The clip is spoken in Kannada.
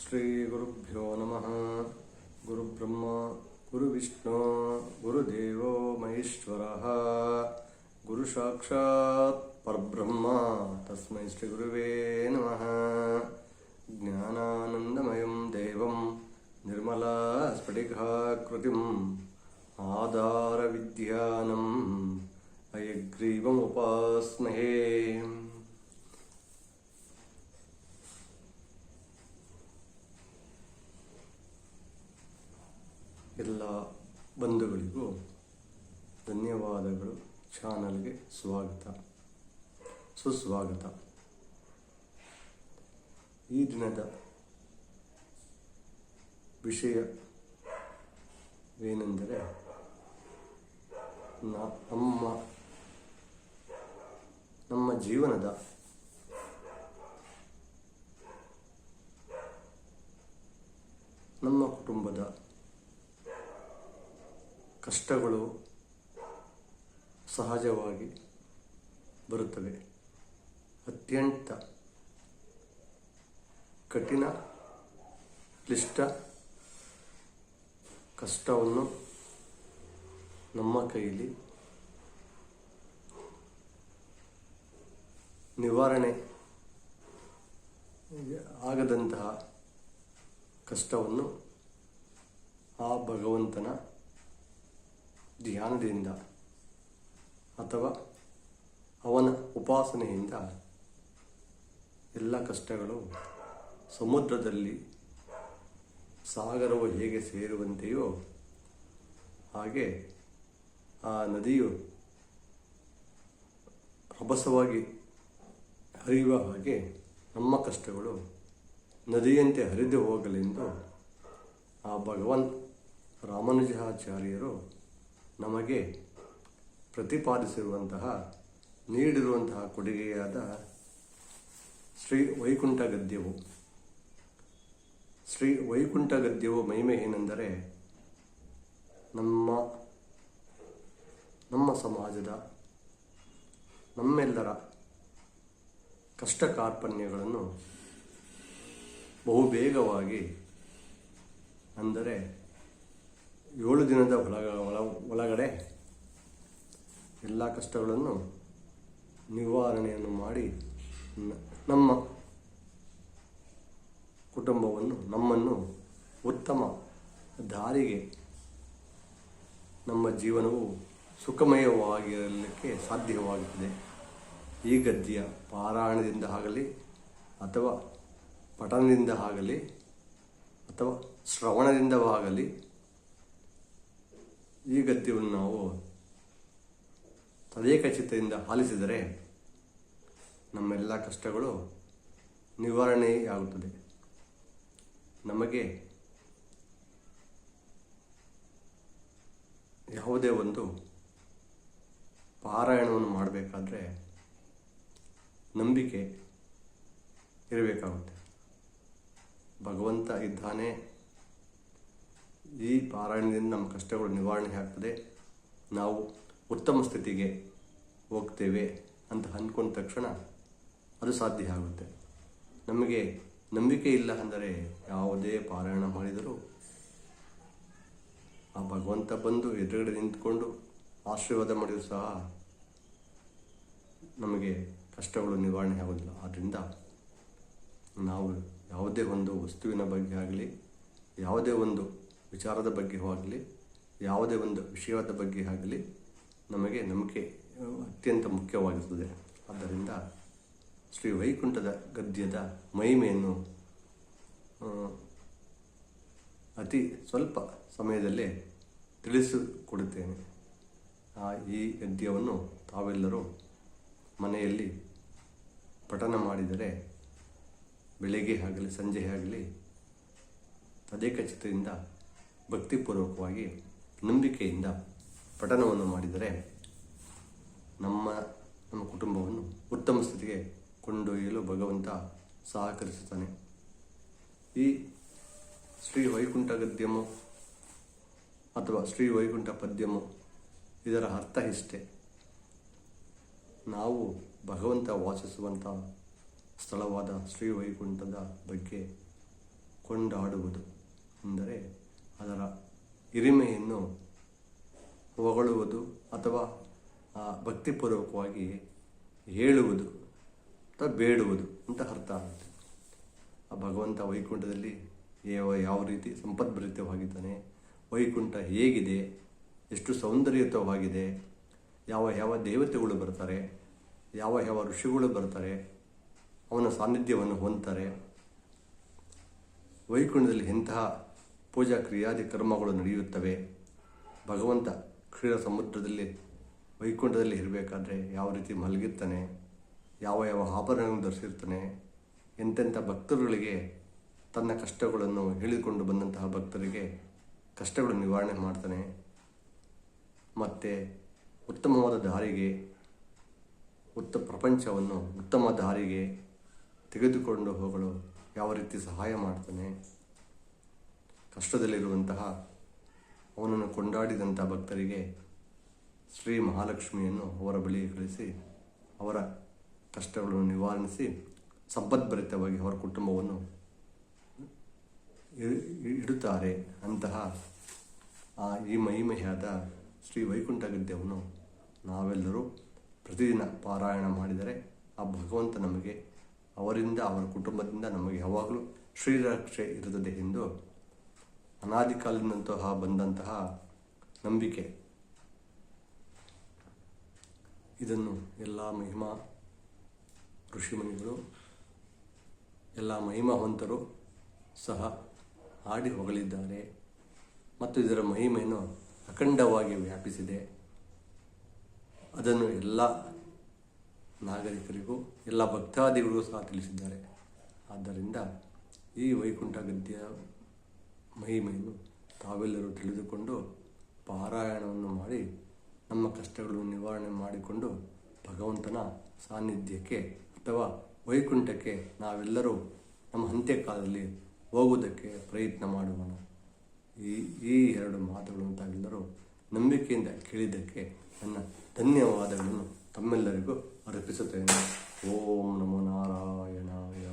ಶ್ರೀ ಗುರುಭ್ಯೋ ನಮಃ. ಗುರುಬ್ರಹ್ಮ ಗುರುವಿಷ್ಣು ಗುರುದೇವೋ ಮಹೇಶ್ವರಃ. ಗುರು ಸಾಕ್ಷಾತ್ ಪರಬ್ರಹ್ಮ ತಸ್ಮೈ ಶ್ರೀ ಗುರುವೇ ನಮಃ. ಜ್ಞಾನಾನಂದಮಯಂ ದೇವಂ ನಿರ್ಮಲಾ ಸ್ಫಟಿಕಾಕೃತಿಂ ಆಧಾರ ವಿದ್ಯಾನಂ ಹಯಗ್ರೀವಮುಪಾಸ್ಮಹೇ. ಎಲ್ಲ ಬಂಧುಗಳಿಗೂ ಧನ್ಯವಾದಗಳು. ಚಾನಲ್ಗೆ ಸ್ವಾಗತ ಸುಸ್ವಾಗತ. ಈ ದಿನದ ವಿಷಯವೇನೆಂದರೆ ನಮ್ಮ ಜೀವನದ ನಮ್ಮ ಕುಟುಂಬದ ಕಷ್ಟಗಳು ಸಹಜವಾಗಿ ಬರುತ್ತವೆ. ಅತ್ಯಂತ ಕಠಿಣ ಕ್ಲಿಷ್ಟ ಕಷ್ಟವನ್ನು ನಮ್ಮ ಕೈಯಲ್ಲಿ ನಿವಾರಣೆ ಆಗದಂತಹ ಕಷ್ಟವನ್ನು ಆ ಭಗವಂತನ ಧ್ಯಾನದಿಂದ ಅಥವಾ ಅವನ ಉಪಾಸನೆಯಿಂದ ಎಲ್ಲ ಕಷ್ಟಗಳು ಸಮುದ್ರದಲ್ಲಿ ಸಾಗರವು ಹೇಗೆ ಸೇರುವಂತೆಯೋ ಹಾಗೆ ಆ ನದಿಯು ರಭಸವಾಗಿ ಹರಿಯುವ ಹಾಗೆ ನಮ್ಮ ಕಷ್ಟಗಳು ನದಿಯಂತೆ ಹರಿದು ಹೋಗಲೆಂದು ಆ ಭಗವಾನ್ ರಾಮಾನುಜಾಚಾರ್ಯರು ನಮಗೆ ಪ್ರತಿಪಾದಿಸಿರುವಂತಹ ನೀಡಿರುವಂತಹ ಕೊಡುಗೆಯಾದ ಶ್ರೀ ವೈಕುಂಠ ಗದ್ಯವು. ಶ್ರೀ ವೈಕುಂಠ ಗದ್ಯವು ಮಹಿಮೆ ಏನೆಂದರೆ ನಮ್ಮ ಸಮಾಜದ ನಮ್ಮೆಲ್ಲರ ಕಷ್ಟ ಕಾರ್ಪಣ್ಯಗಳನ್ನು ಬಹುಬೇಗವಾಗಿ, ಅಂದರೆ 7 ದಿನದ ಒಳಗಡೆ ಎಲ್ಲ ಕಷ್ಟಗಳನ್ನು ನಿವಾರಣೆಯನ್ನು ಮಾಡಿ ನಮ್ಮ ಕುಟುಂಬವನ್ನು, ನಮ್ಮನ್ನು ಉತ್ತಮ ದಾರಿಗೆ, ನಮ್ಮ ಜೀವನವು ಸುಖಮಯವಾಗಿರಲಿಕ್ಕೆ ಸಾಧ್ಯವಾಗುತ್ತದೆ. ಈ ಗದ್ಯ ಪಾರಾಯಣದಿಂದ ಆಗಲಿ ಅಥವಾ ಪಠಣದಿಂದ ಆಗಲಿ ಅಥವಾ ಶ್ರವಣದಿಂದವಾಗಲಿ ಈ ಗದ್ಯವನ್ನು ನಾವು ತದೇಕ ಚಿತ್ತದಿಂದ ಆಲಿಸಿದರೆ ನಮ್ಮೆಲ್ಲ ಕಷ್ಟಗಳು ನಿವಾರಣೆಯಾಗುತ್ತದೆ. ನಮಗೆ ಯಾವುದೇ ಒಂದು ಪಾರಾಯಣವನ್ನು ಮಾಡಬೇಕಾದ್ರೆ ನಂಬಿಕೆ ಇರಬೇಕಾಗುತ್ತೆ. ಭಗವಂತ ಇದ್ದಾನೆ, ಈ ಪಾರಾಯಣದಿಂದ ನಮ್ಮ ಕಷ್ಟಗಳು ನಿವಾರಣೆ ಆಗ್ತದೆ, ನಾವು ಉತ್ತಮ ಸ್ಥಿತಿಗೆ ಹೋಗ್ತೇವೆ ಅಂತ ಅಂದ್ಕೊಂಡ ತಕ್ಷಣ ಅದು ಸಾಧ್ಯ ಆಗುತ್ತೆ. ನಮಗೆ ನಂಬಿಕೆ ಇಲ್ಲ ಅಂದರೆ ಯಾವುದೇ ಪಾರಾಯಣ ಮಾಡಿದರೂ ಆ ಭಗವಂತ ಬಂದು ಎದುರುಗಡೆ ನಿಂತ್ಕೊಂಡು ಆಶೀರ್ವಾದ ಮಾಡಿದರೂ ಸಹ ನಮಗೆ ಕಷ್ಟಗಳು ನಿವಾರಣೆ ಆಗೋದಿಲ್ಲ. ಆದ್ದರಿಂದ ನಾವು ಯಾವುದೇ ಒಂದು ವಸ್ತುವಿನ ಬಗ್ಗೆ ಆಗಲಿ, ಯಾವುದೇ ಒಂದು ವಿಚಾರದ ಬಗ್ಗೆ ಆಗಲಿ, ಯಾವುದೇ ಒಂದು ವಿಷಯದ ಬಗ್ಗೆ ಆಗಲಿ ನಮಗೆ ನಂಬಿಕೆ ಅತ್ಯಂತ ಮುಖ್ಯವಾಗಿರುತ್ತದೆ. ಆದ್ದರಿಂದ ಶ್ರೀ ವೈಕುಂಠದ ಗದ್ಯದ ಮಹಿಮೆಯನ್ನು ಅತಿ ಸ್ವಲ್ಪ ಸಮಯದಲ್ಲೇ ತಿಳಿಸಿಕೊಡುತ್ತೇನೆ. ಈ ಗದ್ಯವನ್ನು ತಾವೆಲ್ಲರೂ ಮನೆಯಲ್ಲಿ ಪಠಣ ಮಾಡಿದರೆ ಬೆಳಗ್ಗೆ ಆಗಲಿ ಸಂಜೆ ಆಗಲಿ ತದೇಕ ಚಿತ್ತದಿಂದ ಭಕ್ತಿಪೂರ್ವಕವಾಗಿ ನಂಬಿಕೆಯಿಂದ ಪಠಣವನ್ನು ಮಾಡಿದರೆ ನಮ್ಮ ಕುಟುಂಬವನ್ನು ಉತ್ತಮ ಸ್ಥಿತಿಗೆ ಕೊಂಡೊಯ್ಯಲು ಭಗವಂತ ಸಹಕರಿಸುತ್ತಾನೆ. ಈ ಶ್ರೀ ವೈಕುಂಠ ಗದ್ಯಮು ಅಥವಾ ಶ್ರೀ ವೈಕುಂಠ ಪದ್ಯಮು ಇದರ ಅರ್ಥ ಇಷ್ಟೇ. ನಾವು ಭಗವಂತ ವಾಸಿಸುವಂಥ ಸ್ಥಳವಾದ ಶ್ರೀವೈಕುಂಠದ ಬಗ್ಗೆ ಕೊಂಡಾಡುವುದು ಅಂದರೆ ಅದರ ಹಿರಿಮೆಯನ್ನು ಹೊಗಳುವುದು ಅಥವಾ ಭಕ್ತಿಪೂರ್ವಕವಾಗಿ ಹೇಳುವುದು ಅಥವಾ ಬೇಡುವುದು ಅಂತ ಅರ್ಥ ಆಗುತ್ತೆ. ಆ ಭಗವಂತ ವೈಕುಂಠದಲ್ಲಿ ಯಾವ ರೀತಿ ಸಂಪದ್ಭರಿತವಾಗಿದ್ದಾನೆ, ವೈಕುಂಠ ಹೇಗಿದೆ, ಎಷ್ಟು ಸೌಂದರ್ಯಯುತವಾಗಿದೆ, ಯಾವ ದೇವತೆಗಳು ಬರ್ತಾರೆ, ಯಾವ ಋಷಿಗಳು ಬರ್ತಾರೆ, ಅವನ ಸಾನ್ನಿಧ್ಯವನ್ನು ಹೊಂದ್ತಾರೆ, ವೈಕುಂಠದಲ್ಲಿ ಎಂತಹ ಪೂಜಾ ಕ್ರಿಯಾದಿ ಕರ್ಮಗಳು ನಡೆಯುತ್ತವೆ, ಭಗವಂತ ಕ್ಷೀರ ಸಮುದ್ರದಲ್ಲಿ ವೈಕುಂಠದಲ್ಲಿ ಇರಬೇಕಾದ್ರೆ ಯಾವ ರೀತಿ ಮಲಗಿರ್ತಾನೆ, ಯಾವ ಆಭರಣಗಳನ್ನು ಧರಿಸಿರ್ತಾನೆ, ಎಂತೆಂಥ ಭಕ್ತರುಗಳಿಗೆ ತನ್ನ ಕಷ್ಟಗಳನ್ನು ಹೇಳಿಕೊಂಡು ಬಂದಂತಹ ಭಕ್ತರಿಗೆ ಕಷ್ಟಗಳನ್ನು ನಿವಾರಣೆ ಮಾಡ್ತಾನೆ, ಮತ್ತು ಉತ್ತಮವಾದ ದಾರಿಗೆ ಪ್ರಪಂಚವನ್ನು ಉತ್ತಮ ದಾರಿಗೆ ತೆಗೆದುಕೊಂಡು ಹೋಗಲು ಯಾವ ರೀತಿ ಸಹಾಯ ಮಾಡ್ತಾನೆ, ಕಷ್ಟದಲ್ಲಿರುವಂತಹ ಅವನನ್ನು ಕೊಂಡಾಡಿದಂಥ ಭಕ್ತರಿಗೆ ಶ್ರೀ ಮಹಾಲಕ್ಷ್ಮಿಯನ್ನು ಅವರ ಬಳಿಗೆ ಕಳಿಸಿ ಅವರ ಕಷ್ಟಗಳನ್ನು ನಿವಾರಿಸಿ ಸಂಪದ್ಭರಿತವಾಗಿ ಅವರ ಕುಟುಂಬವನ್ನು ಇಡುತ್ತಾರೆ. ಅಂತಹ ಈ ಮಹಿಮೆಯಾದ ಶ್ರೀ ವೈಕುಂಠ ಗದ್ಯವನ್ನು ನಾವೆಲ್ಲರೂ ಪ್ರತಿದಿನ ಪಾರಾಯಣ ಮಾಡಿದರೆ ಆ ಭಗವಂತ ನಮಗೆ ಅವರಿಂದ ಅವರ ಕುಟುಂಬದಿಂದ ನಮಗೆ ಯಾವಾಗಲೂ ಶ್ರೀರಕ್ಷೆ ಇರುತ್ತದೆ ಎಂದು ಅನಾದಿ ಕಾಲದಿಂದಂತಹ ಬಂದಂತಹ ನಂಬಿಕೆ. ಇದನ್ನು ಎಲ್ಲ ಮಹಿಮಾ ಋಷಿಮುನಿಗಳು, ಎಲ್ಲ ಮಹಿಮಾವಂತರು ಸಹ ಹಾಡಿ ಹೊಗಳಿದ್ದಾರೆ ಮತ್ತು ಇದರ ಮಹಿಮೆಯನ್ನು ಅಖಂಡವಾಗಿ ವ್ಯಾಪಿಸಿದೆ. ಅದನ್ನು ಎಲ್ಲ ನಾಗರಿಕರಿಗೂ ಎಲ್ಲ ಭಕ್ತಾದಿಗಳಿಗೂ ಸಹ ತಿಳಿಸಿದ್ದಾರೆ. ಆದ್ದರಿಂದ ಈ ವೈಕುಂಠ ಗದ್ಯ ಮಹಿಮೆಯನ್ನು ತಾವೆಲ್ಲರೂ ತಿಳಿದುಕೊಂಡು ಪಾರಾಯಣವನ್ನು ಮಾಡಿ ನಮ್ಮ ಕಷ್ಟಗಳನ್ನು ನಿವಾರಣೆ ಮಾಡಿಕೊಂಡು ಭಗವಂತನ ಸಾನ್ನಿಧ್ಯಕ್ಕೆ ಅಥವಾ ವೈಕುಂಠಕ್ಕೆ ನಾವೆಲ್ಲರೂ ನಮ್ಮ ಅಂತ್ಯಕಾಲದಲ್ಲಿ ಹೋಗುವುದಕ್ಕೆ ಪ್ರಯತ್ನ ಮಾಡುவோಣ. ಈ ಎರಡು ಮಾತುಗಳನ್ನು ತಾವೆಲ್ಲರೂ ನಂಬಿಕೆಯಿಂದ ಕೇಳಿದ್ದಕ್ಕೆ ನನ್ನ ಧನ್ಯವಾದಗಳನ್ನು ತಮ್ಮೆಲ್ಲರಿಗೂ ಅರ್ಪಿಸುತ್ತೇನೆ. ಓಂ ನಮೋ ನಾರಾಯಣಾಯ.